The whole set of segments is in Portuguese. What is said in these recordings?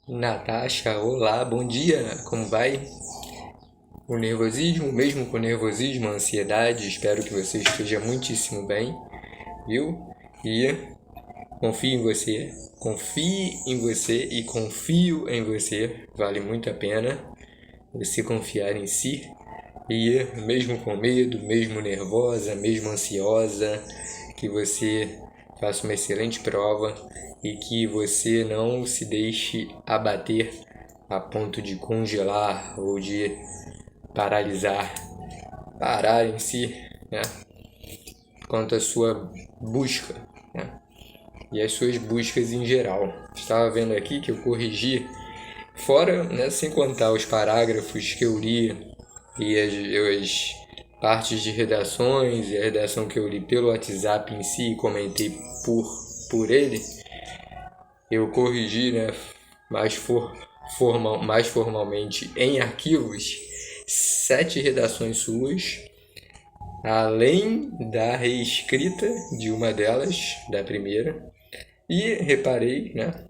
Natasha, olá, bom dia, como vai? O nervosismo, mesmo com nervosismo, ansiedade, espero que você esteja muitíssimo bem, viu? E confie em você e confio em você, vale muito a pena você confiar em si e mesmo com medo, mesmo nervosa, mesmo ansiosa, que você faça uma excelente prova e que você não se deixe abater a ponto de congelar ou de paralisar, parar em si, né? Quanto à sua busca, né? E as suas buscas em geral. Estava vendo aqui que eu corrigi, fora, né, sem contar os parágrafos que eu li e as partes de redações e a redação que eu li pelo WhatsApp em si e comentei por ele, eu corrigi, né, mais formalmente em arquivos 7 redações suas, além da reescrita de uma delas, da primeira, e reparei, né,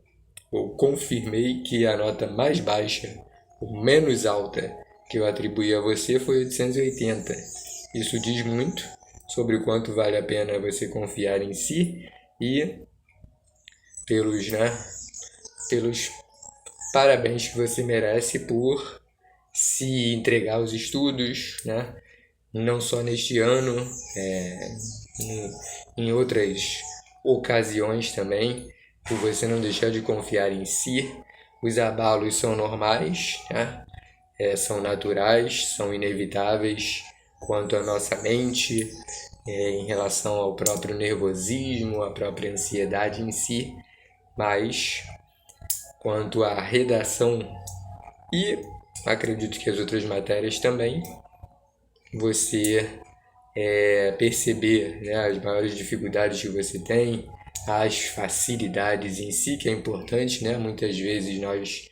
ou confirmei que a nota mais baixa, ou menos alta, que eu atribuí a você foi 880. Isso diz muito sobre o quanto vale a pena você confiar em si e pelos parabéns que você merece por se entregar aos estudos, né? Não só neste ano, em outras ocasiões também, por você não deixar de confiar em si. Os abalos são normais, né? São naturais, são inevitáveis quanto à nossa mente, em relação ao próprio nervosismo, à própria ansiedade em si, mas quanto à redação e acredito que as outras matérias também, você perceber, né, as maiores dificuldades que você tem, as facilidades em si, que é importante, né? Muitas vezes nós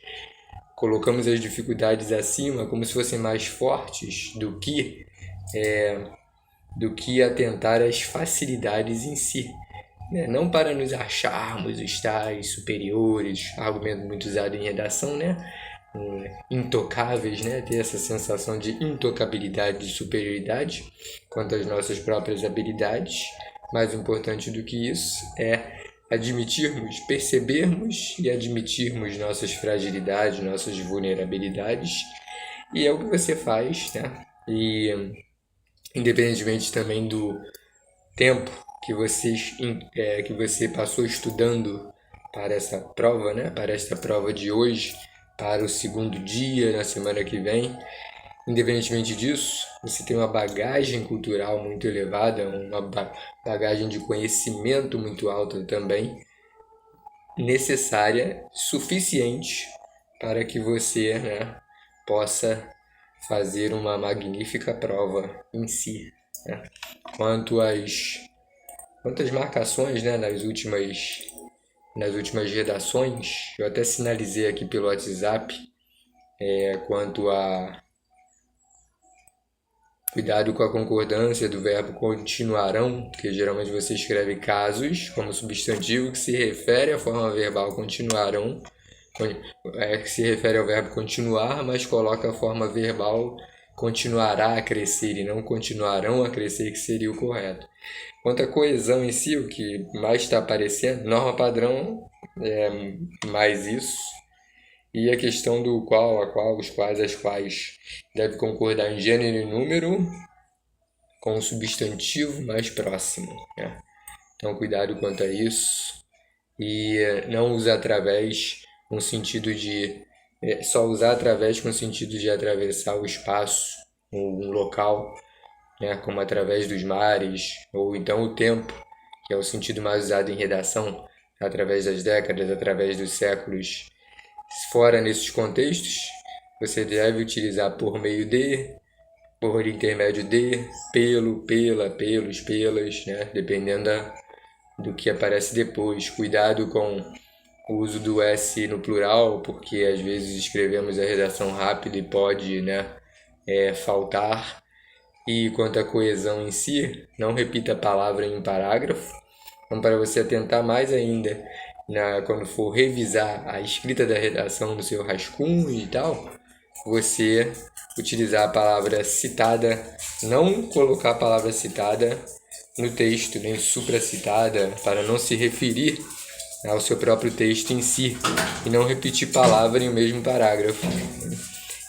colocamos as dificuldades acima como se fossem mais fortes do que atentar às facilidades em si, né? Não para nos acharmos os tais superiores, argumento muito usado em redação, né? Intocáveis, né? Ter essa sensação de intocabilidade, de superioridade quanto às nossas próprias habilidades. Mais importante do que isso é admitirmos, percebermos e admitirmos nossas fragilidades, nossas vulnerabilidades. E é o que você faz, né? E independentemente também do tempo que você passou estudando para essa prova, né? Para esta prova de hoje, para o segundo dia, na semana que vem. Independentemente disso, você tem uma bagagem cultural muito elevada, uma bagagem de conhecimento muito alta também, necessária, suficiente para que você, né, possa fazer uma magnífica prova em si, né? Quanto às marcações, né, nas últimas redações, eu até sinalizei aqui pelo WhatsApp, quanto a cuidado com a concordância do verbo continuarão, que geralmente você escreve casos como substantivo que se refere à forma verbal continuarão, que se refere ao verbo continuar, mas coloca a forma verbal continuará a crescer e não continuarão a crescer, que seria o correto. Quanto à coesão em si, o que mais está aparecendo, norma padrão é mais isso, e a questão do qual, a qual, os quais, as quais, deve concordar em gênero e número com o substantivo mais próximo, né? Então, cuidado quanto a isso. E não usar através com sentido de... só usar através com sentido de atravessar o espaço, um local, né? Como através dos mares, ou então o tempo, que é o sentido mais usado em redação, através das décadas, através dos séculos. Fora nesses contextos, você deve utilizar por meio de, por intermédio de, pelo, pela, pelos, pelas, né? Dependendo do que aparece depois. Cuidado com o uso do S no plural, porque às vezes escrevemos a redação rápida e pode, né, faltar. E quanto à coesão em si, não repita a palavra em um parágrafo. Então, para você atentar mais ainda quando for revisar a escrita da redação no seu rascunho e tal, você utilizar a palavra citada, não colocar a palavra citada no texto, nem supracitada, para não se referir ao seu próprio texto em si, e não repetir palavra em o mesmo parágrafo.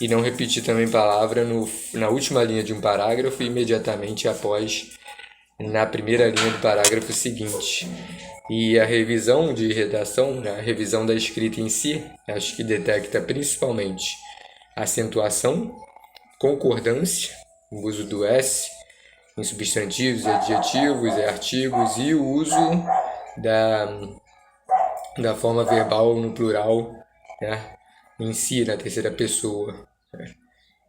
E não repetir também palavra na última linha de um parágrafo e imediatamente após, na primeira linha do parágrafo seguinte. E a revisão de redação, a revisão da escrita em si, acho que detecta principalmente acentuação, concordância, o uso do S em substantivos, adjetivos e artigos, e o uso da forma verbal no plural, né, em si, na terceira pessoa.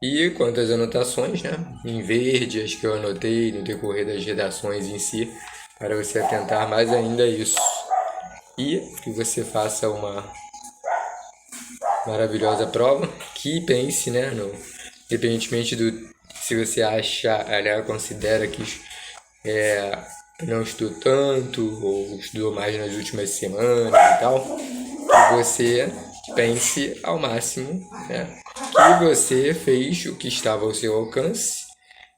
E quanto às anotações, né, em verde, as que eu anotei no decorrer das redações em si, para você atentar mais ainda a isso. E que você faça uma maravilhosa prova, que pense, né, independentemente do se você acha, considera que não estudou tanto ou estudou mais nas últimas semanas e tal, que você pense ao máximo, né, que você fez o que estava ao seu alcance,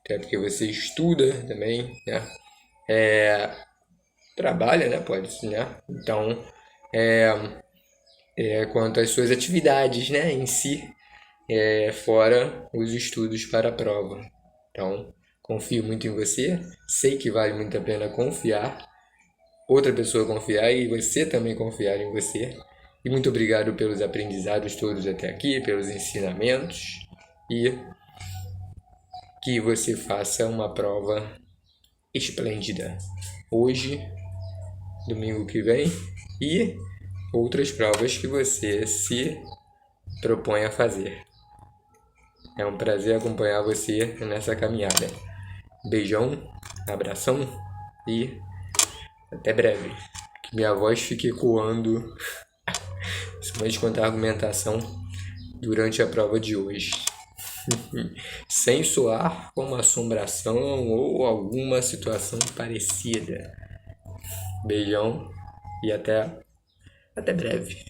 até porque você estuda também, né, trabalha, né, pode, né, então, quanto às suas atividades, né, em si, fora os estudos para a prova. Então, confio muito em você, sei que vale muito a pena confiar, outra pessoa confiar e você também confiar em você. E muito obrigado pelos aprendizados todos até aqui, pelos ensinamentos, e que você faça uma prova esplêndida hoje, domingo que vem, e outras provas que você se propõe a fazer. É um prazer acompanhar você nessa caminhada. Beijão, abração e até breve. Que minha voz fique ecoando, principalmente quanto à argumentação, durante a prova de hoje. Sem soar como assombração ou alguma situação parecida. Beijão e até breve.